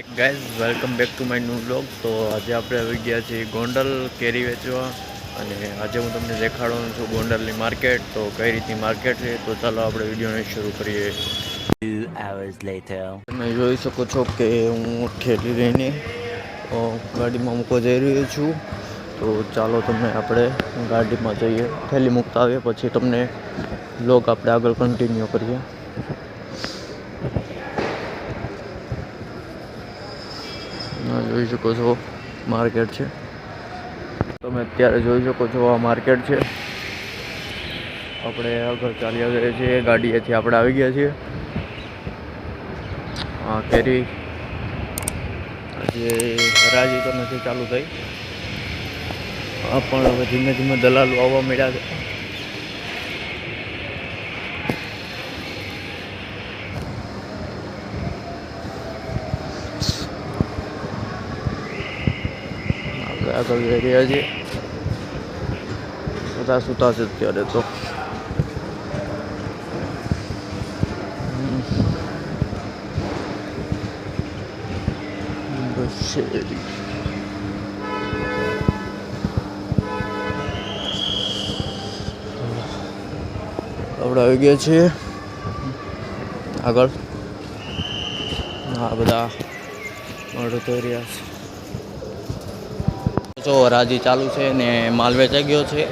એક guys welcome back to my new blog. તો આજે આપણે આવી ગયા છીએ ગોંડલ કેરી વેચવા, અને આજે હું તમને દેખાડવાનો છું ગોંડલની માર્કેટ. તો કઈ રીતની માર્કેટ છે, તો ચાલો આપણે વિડીયોને શરૂ કરીએ. 2 hours later. તમે જોઈ શકો છો કે હું ઠેલી લઈને ગાડીમાં મૂકવા જઈ રહ્યો છું. તો ચાલો તમને આપણે ગાડીમાં જઈએ, ઠેલી મૂકતા આવીએ, પછી તમને બ્લોગ આપણે આગળ કન્ટિન્યુ કરીએ. જોઈ શકો છો માર્કેટ છે. તમે અત્યારે જોઈ શકો છો આ માર્કેટ છે. આપણે આગળ ચાલ્યા જઈએ છીએ, ગાડીએથી આપણે આવી ગયા છીએ. હા, કેરી આજે હરાજી તો નથી ચાલુ થઈ, પણ હવે ધીમે ધીમે દલાલો આવવા મળ્યા છે. આગળ જઈ રહ્યા છીએ, બધા સૂતા છે અત્યારે તો. આપણે આવી ગયા છીએ આગળ. આ બધા મોડું થઈ રહ્યા છે. જો હરાજી ચાલુ છે ને માલ વેચાઈ ગયો છે.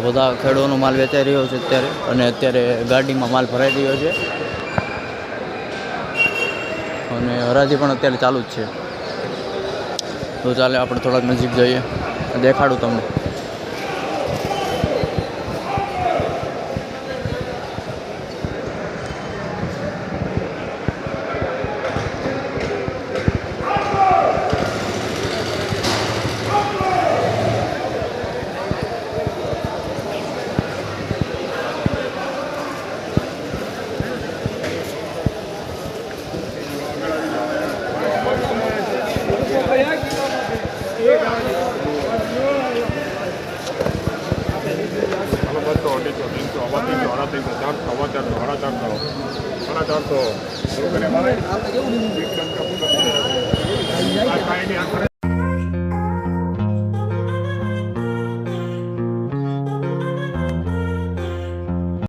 બધા ખેડૂતોનો માલ વેચાઈ રહ્યો છે અત્યારે, અને અત્યારે ગાડીમાં માલ ભરાઈ રહ્યો છે, અને હરાજી પણ અત્યારે ચાલુ જ છે. તો ચાલે આપણે થોડાક નજીક જઈએ, દેખાડું તમને. Saudara